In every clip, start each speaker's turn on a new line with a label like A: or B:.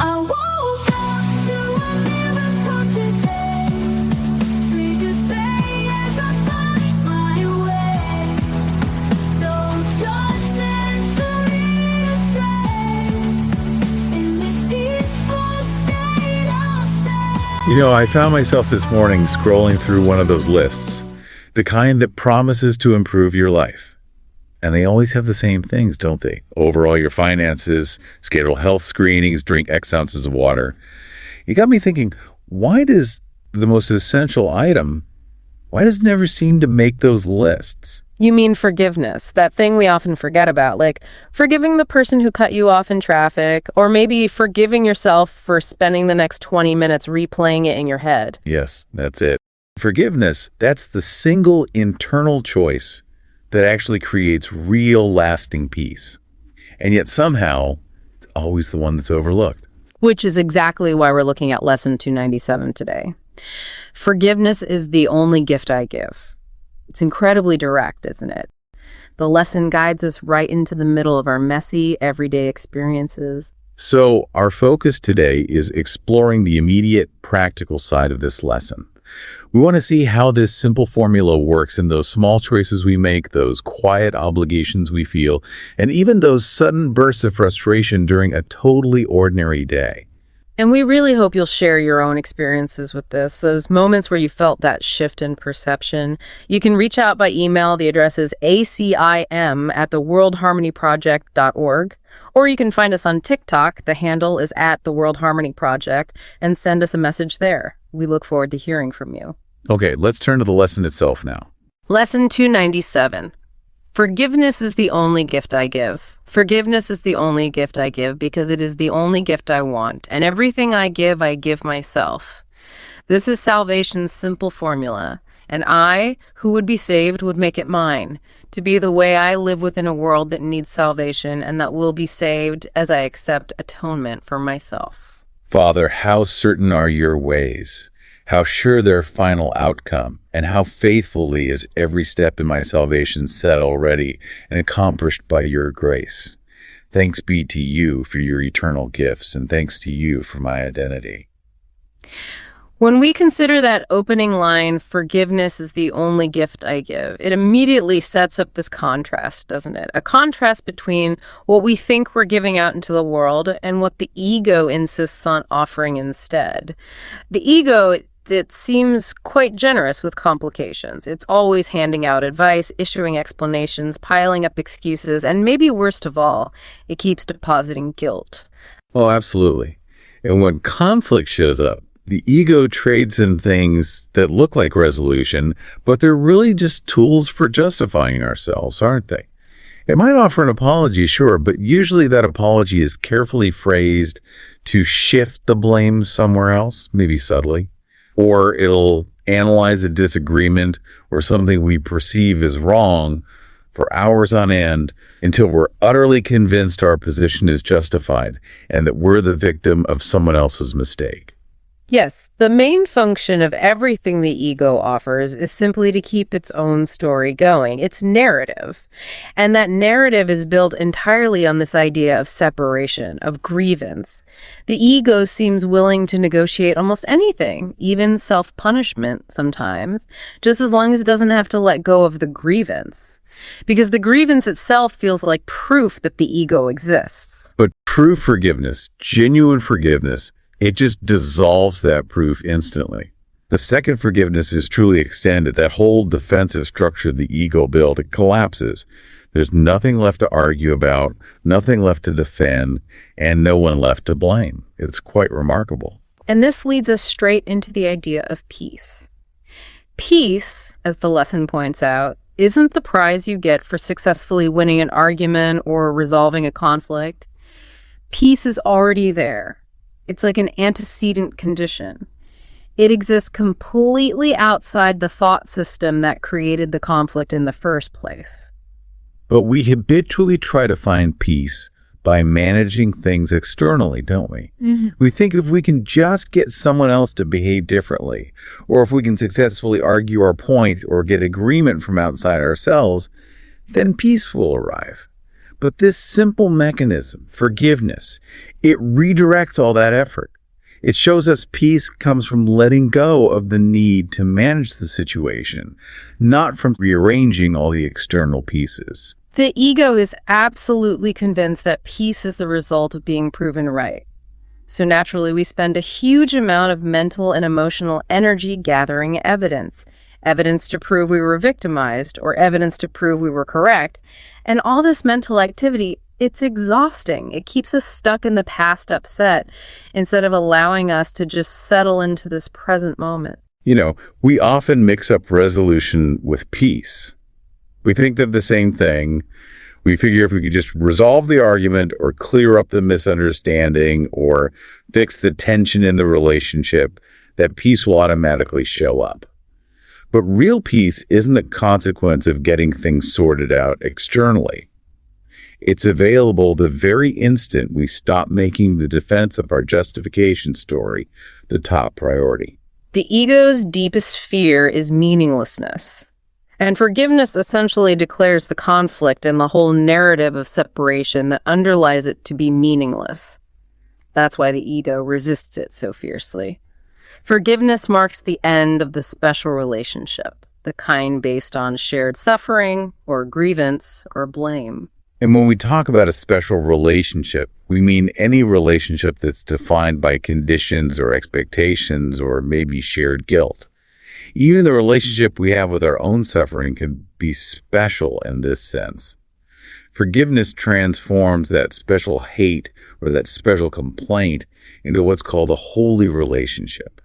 A: I woke up to a miracle today. Triggers bay as I find my way. No judgment to lead astray. In this peaceful state I'll stay.
B: I found myself this morning scrolling through one of those lists, the kind that promises to improve your life. And they always have the same things, don't they? Overall, your finances, schedule health screenings, drink X ounces of water. It got me thinking, why does the most essential item, why does it never seem to make those lists?
C: You mean forgiveness, that thing we often forget about, like forgiving the person who cut you off in traffic, or maybe forgiving yourself for spending the next 20 minutes replaying it in your head.
B: Yes, that's it. Forgiveness, that's the single internal choice that actually creates real lasting peace. And yet somehow, it's always the one that's overlooked.
C: Which is exactly why we're looking at Lesson 297 today. Forgiveness is the only gift I give. It's incredibly direct, isn't it? The lesson guides us right into the middle of our messy, everyday experiences.
B: So our focus today is exploring the immediate, practical side of this lesson. We want to see how this simple formula works in those small choices we make, those quiet obligations we feel, and even those sudden bursts of frustration during a totally ordinary day.
C: And we really hope you'll share your own experiences with this, those moments where you felt that shift in perception. You can reach out by email. The address is acim@theworldharmonyproject.org. Or you can find us on TikTok. The handle is @theworldharmonyproject, and send us a message there. We look forward to hearing from you.
B: Okay, let's turn to the lesson itself now.
C: Lesson 297. Forgiveness is the only gift I give. Forgiveness is the only gift I give because it is the only gift I want. And everything I give myself. This is salvation's simple formula. And I, who would be saved, would make it mine, to be the way I live within a world that needs salvation and that will be saved as I accept atonement for myself.
B: Father, how certain are your ways, how sure their final outcome, and how faithfully is every step in my salvation set already and accomplished by your grace. Thanks be to you for your eternal gifts, and thanks to you for my identity.
C: When we consider that opening line, forgiveness is the only gift I give, it immediately sets up this contrast, doesn't it? A contrast between what we think we're giving out into the world and what the ego insists on offering instead. The ego, it seems quite generous with complications. It's always handing out advice, issuing explanations, piling up excuses, and maybe worst of all, it keeps depositing guilt.
B: Oh, absolutely. And when conflict shows up, the ego trades in things that look like resolution, but they're really just tools for justifying ourselves, aren't they? It might offer an apology, sure, but usually that apology is carefully phrased to shift the blame somewhere else, maybe subtly, or it'll analyze a disagreement or something we perceive as wrong for hours on end until we're utterly convinced our position is justified and that we're the victim of someone else's mistake.
C: Yes, the main function of everything the ego offers is simply to keep its own story going, its narrative. And that narrative is built entirely on this idea of separation, of grievance. The ego seems willing to negotiate almost anything, even self-punishment sometimes, just as long as it doesn't have to let go of the grievance. Because the grievance itself feels like proof that the ego exists.
B: But true forgiveness, genuine forgiveness, it just dissolves that proof instantly. The second forgiveness is truly extended. That whole defensive structure the ego built, it collapses. There's nothing left to argue about, nothing left to defend, and no one left to blame. It's quite remarkable.
C: And this leads us straight into the idea of peace. Peace, as the lesson points out, isn't the prize you get for successfully winning an argument or resolving a conflict. Peace is already there. It's like an antecedent condition. It exists completely outside the thought system that created the conflict in the first place.
B: But we habitually try to find peace by managing things externally, don't we? Mm-hmm. We think if we can just get someone else to behave differently, or if we can successfully argue our point or get agreement from outside ourselves, then peace will arrive. But this simple mechanism, forgiveness, It redirects all that effort. It shows us peace comes from letting go of the need to manage the situation, not from rearranging all the external pieces.
C: The ego is absolutely convinced that peace is the result of being proven right. So naturally, we spend a huge amount of mental and emotional energy gathering evidence. Evidence to prove we were victimized, or evidence to prove we were correct. And all this mental activity, it's exhausting. It keeps us stuck in the past upset instead of allowing us to just settle into this present moment.
B: We often mix up resolution with peace. We think they're the same thing. We figure if we could just resolve the argument or clear up the misunderstanding or fix the tension in the relationship, that peace will automatically show up. But real peace isn't a consequence of getting things sorted out externally. It's available the very instant we stop making the defense of our justification story the top priority.
C: The ego's deepest fear is meaninglessness. And forgiveness essentially declares the conflict and the whole narrative of separation that underlies it to be meaningless. That's why the ego resists it so fiercely. Forgiveness marks the end of the special relationship, the kind based on shared suffering or grievance or blame.
B: And when we talk about a special relationship, we mean any relationship that's defined by conditions or expectations or maybe shared guilt. Even the relationship we have with our own suffering can be special in this sense. Forgiveness transforms that special hate or that special complaint into what's called a holy relationship.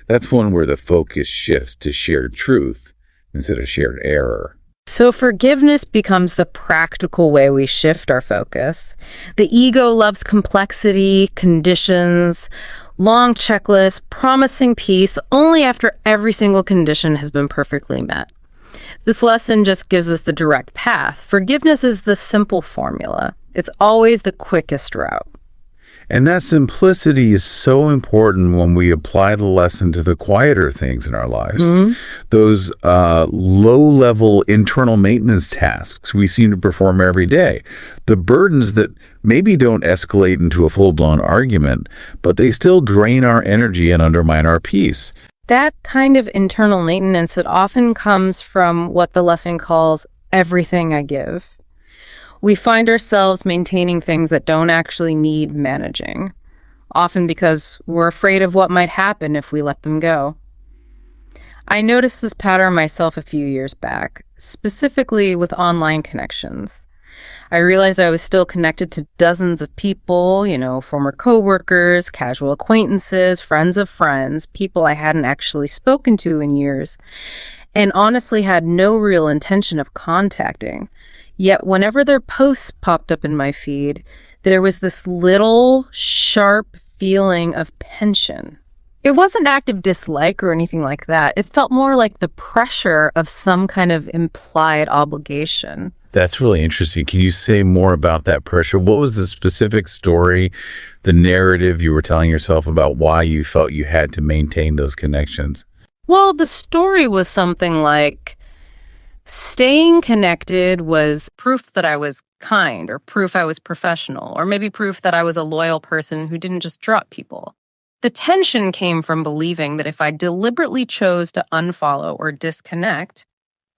B: That's one where the focus shifts to shared truth instead of shared error.
C: So forgiveness becomes the practical way we shift our focus. The ego loves complexity, conditions, long checklists, promising peace only after every single condition has been perfectly met. This lesson just gives us the direct path. Forgiveness is the simple formula. It's always the quickest route.
B: And that simplicity is so important when we apply the lesson to the quieter things in our lives. Those low-level internal maintenance tasks we seem to perform every day. The burdens that maybe don't escalate into a full-blown argument, but they still drain our energy and undermine our peace.
C: That kind of internal maintenance, it often comes from what the lesson calls everything I give. We find ourselves maintaining things that don't actually need managing, often because we're afraid of what might happen if we let them go. I noticed this pattern myself a few years back, specifically with online connections. I realized I was still connected to dozens of people, former coworkers, casual acquaintances, friends of friends, people I hadn't actually spoken to in years, and honestly had no real intention of contacting. Yet whenever their posts popped up in my feed, there was this little sharp feeling of tension. It wasn't active dislike or anything like that. It felt more like the pressure of some kind of implied obligation.
B: That's really interesting. Can you say more about that pressure? What was the specific story, the narrative you were telling yourself about why you felt you had to maintain those connections?
C: Well, the story was something like, staying connected was proof that I was kind, or proof I was professional, or maybe proof that I was a loyal person who didn't just drop people. The tension came from believing that if I deliberately chose to unfollow or disconnect,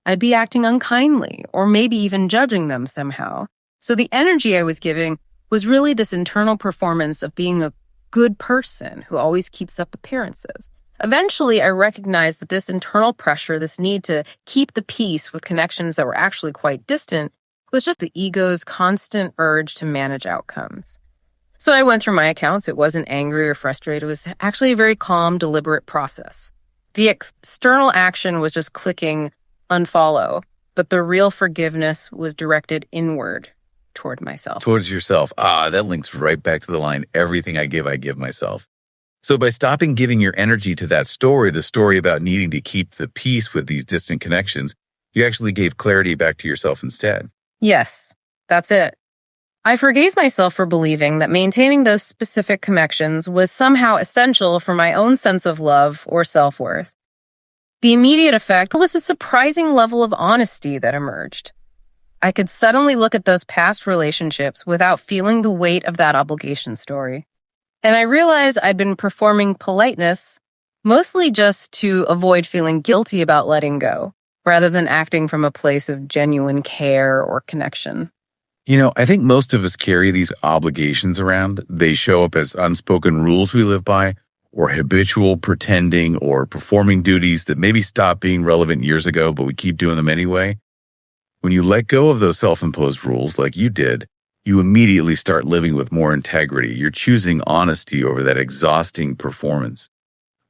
C: I'd be acting unkindly, or maybe even judging them somehow. So the energy I was giving was really this internal performance of being a good person who always keeps up appearances. Eventually, I recognized that this internal pressure, this need to keep the peace with connections that were actually quite distant, was just the ego's constant urge to manage outcomes. So I went through my accounts. It wasn't angry or frustrated. It was actually a very calm, deliberate process. The external action was just clicking unfollow, but the real forgiveness was directed inward toward myself.
B: Towards yourself. That links right back to the line, everything I give myself. So by stopping giving your energy to that story, the story about needing to keep the peace with these distant connections, you actually gave clarity back to yourself instead.
C: Yes, that's it. I forgave myself for believing that maintaining those specific connections was somehow essential for my own sense of love or self-worth. The immediate effect was a surprising level of honesty that emerged. I could suddenly look at those past relationships without feeling the weight of that obligation story. And I realized I'd been performing politeness mostly just to avoid feeling guilty about letting go, rather than acting from a place of genuine care or connection.
B: I think most of us carry these obligations around. They show up as unspoken rules we live by, or habitual pretending or performing duties that maybe stopped being relevant years ago, but we keep doing them anyway. When you let go of those self-imposed rules like you did, you immediately start living with more integrity. You're choosing honesty over that exhausting performance.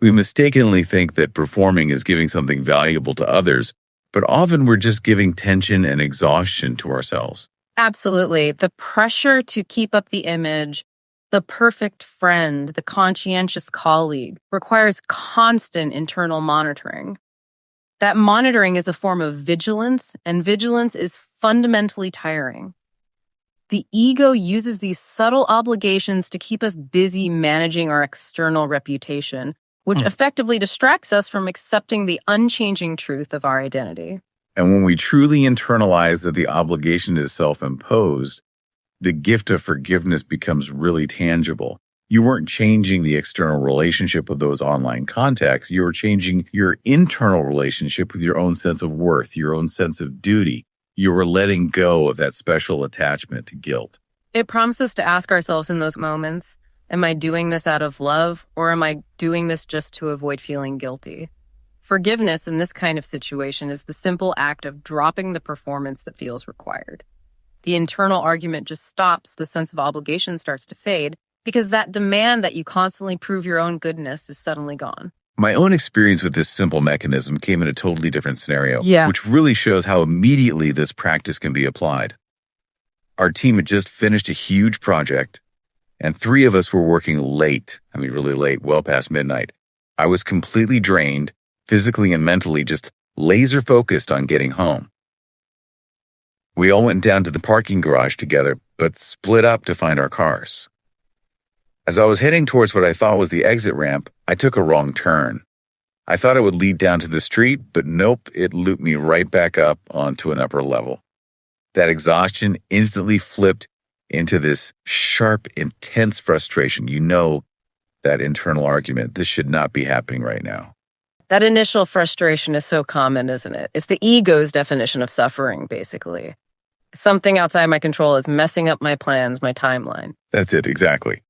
B: We mistakenly think that performing is giving something valuable to others, but often we're just giving tension and exhaustion to ourselves.
C: Absolutely. The pressure to keep up the image, the perfect friend, the conscientious colleague, requires constant internal monitoring. That monitoring is a form of vigilance, and vigilance is fundamentally tiring. The ego uses these subtle obligations to keep us busy managing our external reputation, which effectively distracts us from accepting the unchanging truth of our identity.
B: And when we truly internalize that the obligation is self-imposed, the gift of forgiveness becomes really tangible. You weren't changing the external relationship of those online contacts. You were changing your internal relationship with your own sense of worth, your own sense of duty. You were letting go of that special attachment to guilt.
C: It prompts us to ask ourselves in those moments, am I doing this out of love, or am I doing this just to avoid feeling guilty? Forgiveness in this kind of situation is the simple act of dropping the performance that feels required. The internal argument just stops, the sense of obligation starts to fade, because that demand that you constantly prove your own goodness is suddenly gone.
B: My own experience with this simple mechanism came in a totally different scenario,
C: Yeah.
B: which really shows how immediately this practice can be applied. Our team had just finished a huge project, and 3 of us were working late. Really late, well past midnight. I was completely drained, physically and mentally, just laser focused on getting home. We all went down to the parking garage together, but split up to find our cars. As I was heading towards what I thought was the exit ramp, I took a wrong turn. I thought it would lead down to the street, but nope, it looped me right back up onto an upper level. That exhaustion instantly flipped into this sharp, intense frustration. That internal argument, this should not be happening right now.
C: That initial frustration is so common, isn't it? It's the ego's definition of suffering, basically. Something outside my control is messing up my plans, my timeline.
B: That's it, exactly.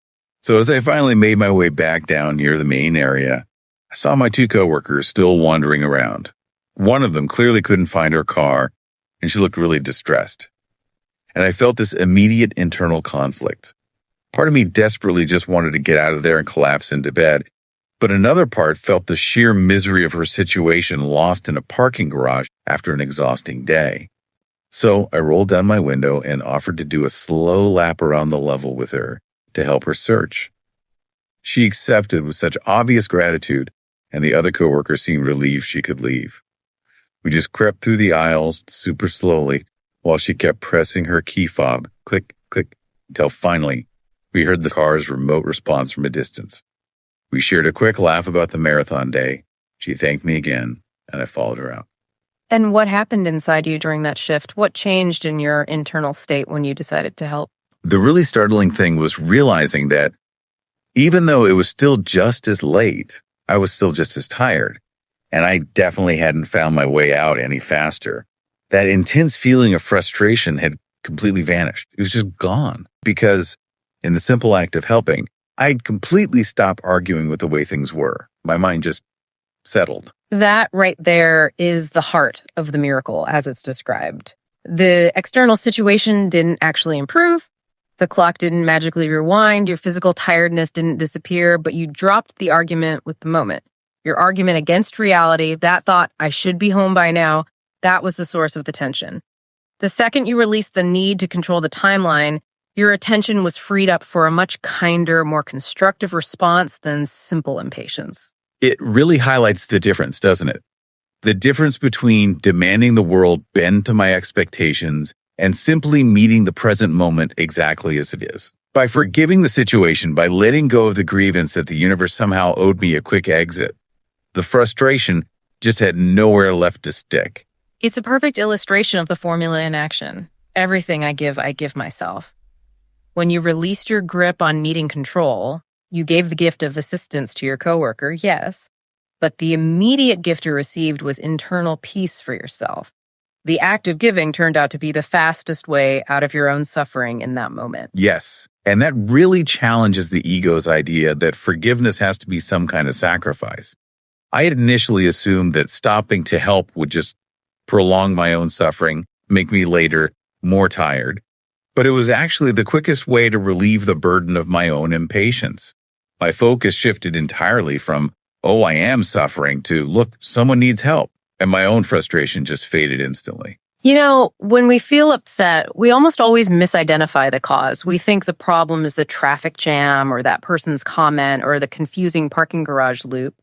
B: So as I finally made my way back down near the main area, I saw my 2 coworkers still wandering around. One of them clearly couldn't find her car, and she looked really distressed. And I felt this immediate internal conflict. Part of me desperately just wanted to get out of there and collapse into bed, but another part felt the sheer misery of her situation lost in a parking garage after an exhausting day. So I rolled down my window and offered to do a slow lap around the level with her to help her search. She accepted with such obvious gratitude, and the other coworker seemed relieved she could leave. We just crept through the aisles super slowly while she kept pressing her key fob, click, click, until finally we heard the car's remote response from a distance. We shared a quick laugh about the marathon day. She thanked me again, and I followed her out.
C: And what happened inside you during that shift? What changed in your internal state when you decided to help?
B: The really startling thing was realizing that even though it was still just as late, I was still just as tired, and I definitely hadn't found my way out any faster. That intense feeling of frustration had completely vanished. It was just gone because in the simple act of helping, I'd completely stopped arguing with the way things were. My mind just settled.
C: That right there is the heart of the miracle as it's described. The external situation didn't actually improve. The clock didn't magically rewind. Your physical tiredness didn't disappear, but you dropped the argument with the moment. Your argument against reality, that thought, I should be home by now, that was the source of the tension. The second you released the need to control the timeline, your attention was freed up for a much kinder, more constructive response than simple impatience.
B: It really highlights the difference, doesn't it? The difference between demanding the world bend to my expectations and simply meeting the present moment exactly as it is. By forgiving the situation, by letting go of the grievance that the universe somehow owed me a quick exit, the frustration just had nowhere left to stick.
C: It's a perfect illustration of the formula in action. Everything I give myself. When you released your grip on needing control, you gave the gift of assistance to your coworker, yes, but the immediate gift you received was internal peace for yourself. The act of giving turned out to be the fastest way out of your own suffering in that moment.
B: Yes. And that really challenges the ego's idea that forgiveness has to be some kind of sacrifice. I had initially assumed that stopping to help would just prolong my own suffering, make me later more tired. But it was actually the quickest way to relieve the burden of my own impatience. My focus shifted entirely from, oh, I am suffering, to, look, someone needs help. And my own frustration just faded instantly.
C: You know, when we feel upset, we almost always misidentify the cause. We think the problem is the traffic jam or that person's comment or the confusing parking garage loop.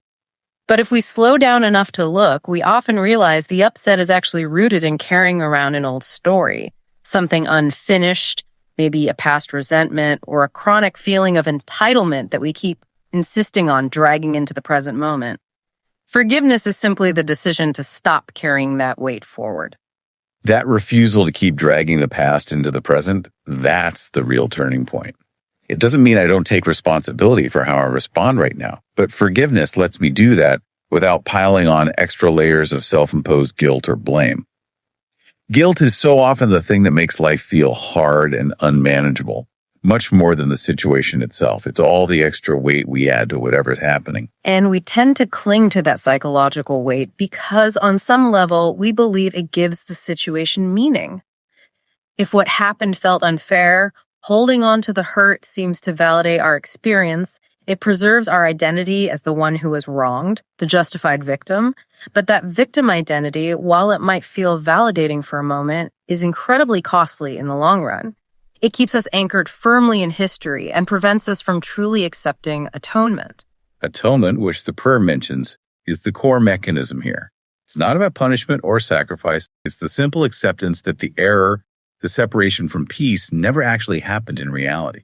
C: But if we slow down enough to look, we often realize the upset is actually rooted in carrying around an old story, something unfinished, maybe a past resentment or a chronic feeling of entitlement that we keep insisting on dragging into the present moment. Forgiveness is simply the decision to stop carrying that weight forward.
B: That refusal to keep dragging the past into the present, that's the real turning point. It doesn't mean I don't take responsibility for how I respond right now, but forgiveness lets me do that without piling on extra layers of self-imposed guilt or blame. Guilt is so often the thing that makes life feel hard and unmanageable, much more than the situation itself. It's all the extra weight we add to whatever's happening.
C: And we tend to cling to that psychological weight because on some level, we believe it gives the situation meaning. If what happened felt unfair, holding on to the hurt seems to validate our experience. It preserves our identity as the one who was wronged, the justified victim. But that victim identity, while it might feel validating for a moment, is incredibly costly in the long run. It keeps us anchored firmly in history and prevents us from truly accepting atonement.
B: Atonement, which the prayer mentions, is the core mechanism here. It's not about punishment or sacrifice. It's the simple acceptance that the error, the separation from peace, never actually happened in reality.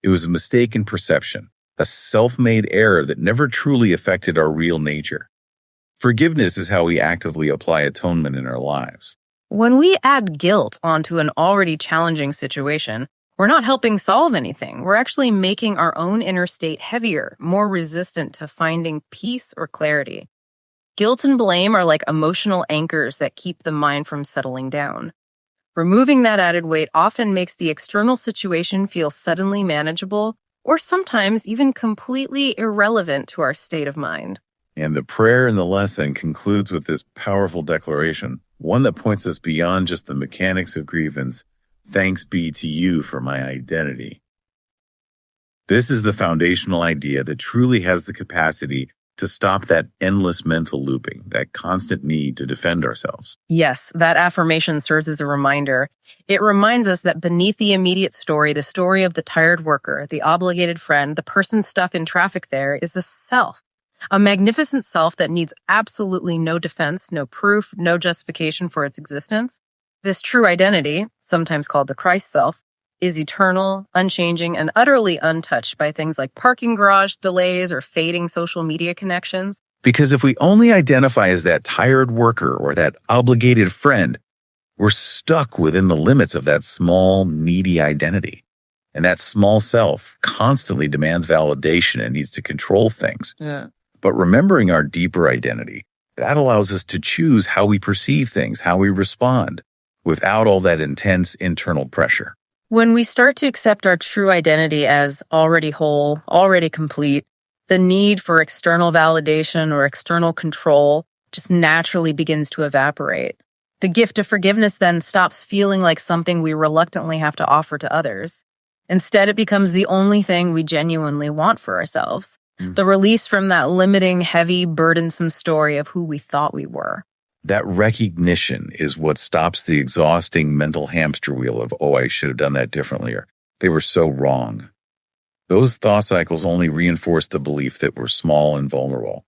B: It was a mistake in perception, a self-made error that never truly affected our real nature. Forgiveness is how we actively apply atonement in our lives.
C: When we add guilt onto an already challenging situation, we're not helping solve anything. We're actually making our own inner state heavier, more resistant to finding peace or clarity. Guilt and blame are like emotional anchors that keep the mind from settling down. Removing that added weight often makes the external situation feel suddenly manageable, or sometimes even completely irrelevant to our state of mind.
B: And the prayer in the lesson concludes with this powerful declaration, one that points us beyond just the mechanics of grievance. Thanks be to you for my identity. This is the foundational idea that truly has the capacity to stop that endless mental looping, that constant need to defend ourselves.
C: Yes, that affirmation serves as a reminder. It reminds us that beneath the immediate story, the story of the tired worker, the obligated friend, the person stuck in traffic there, is a self. A magnificent self that needs absolutely no defense, no proof, no justification for its existence. This true identity, sometimes called the Christ self, is eternal, unchanging, and utterly untouched by things like parking garage delays or fading social media connections.
B: Because if we only identify as that tired worker or that obligated friend, we're stuck within the limits of that small, needy identity. And that small self constantly demands validation and needs to control things.
C: Yeah.
B: But remembering our deeper identity, that allows us to choose how we perceive things, how we respond, without all that intense internal pressure.
C: When we start to accept our true identity as already whole, already complete, the need for external validation or external control just naturally begins to evaporate. The gift of forgiveness then stops feeling like something we reluctantly have to offer to others. Instead, it becomes the only thing we genuinely want for ourselves. The release from that limiting, heavy, burdensome story of who we thought we were.
B: That recognition is what stops the exhausting mental hamster wheel of, oh, I should have done that differently, or they were so wrong. Those thought cycles only reinforce the belief that we're small and vulnerable.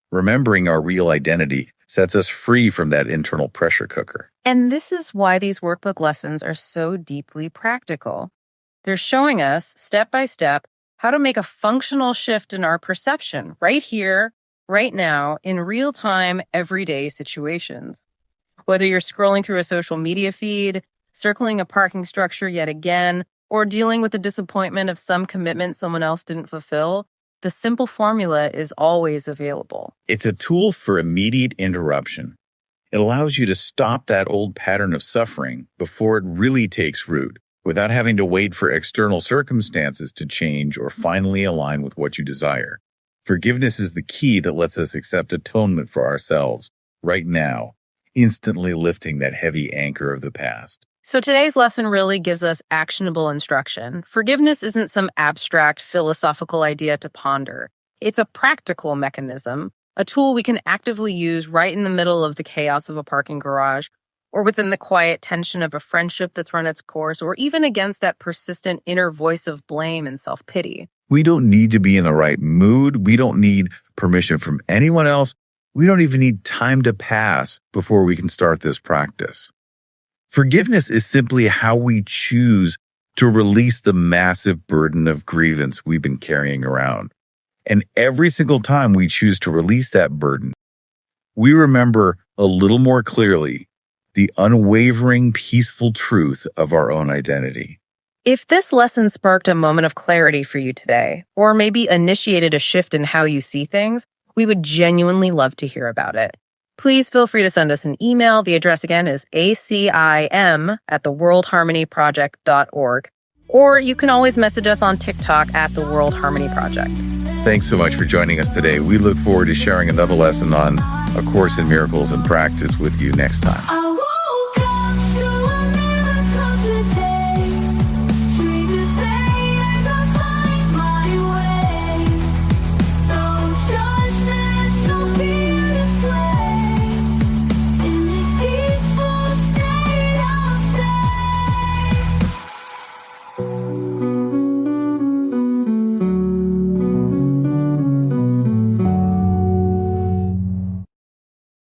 B: Remembering our real identity sets us free from that internal pressure cooker.
C: And this is why these workbook lessons are so deeply practical. They're showing us, step by step, how to make a functional shift in our perception right here, right now, in real-time, everyday situations. Whether you're scrolling through a social media feed, circling a parking structure yet again, or dealing with the disappointment of some commitment someone else didn't fulfill, the simple formula is always available.
B: It's a tool for immediate interruption. It allows you to stop that old pattern of suffering before it really takes root, without having to wait for external circumstances to change or finally align with what you desire. Forgiveness is the key that lets us accept atonement for ourselves right now, instantly lifting that heavy anchor of the past.
C: So today's lesson really gives us actionable instruction. Forgiveness isn't some abstract philosophical idea to ponder. It's a practical mechanism, a tool we can actively use right in the middle of the chaos of a parking garage, or within the quiet tension of a friendship that's run its course, or even against that persistent inner voice of blame and self-pity.
B: We don't need to be in the right mood. We don't need permission from anyone else. We don't even need time to pass before we can start this practice. Forgiveness is simply how we choose to release the massive burden of grievance we've been carrying around. And every single time we choose to release that burden, we remember a little more clearly the unwavering, peaceful truth of our own identity.
C: If this lesson sparked a moment of clarity for you today, or maybe initiated a shift in how you see things, we would genuinely love to hear about it. Please feel free to send us an email. The address again is acim@theworldharmonyproject.org, or you can always message us on TikTok at The World Harmony Project.
B: Thanks so much for joining us today. We look forward to sharing another lesson on A Course in Miracles and Practice with you next time.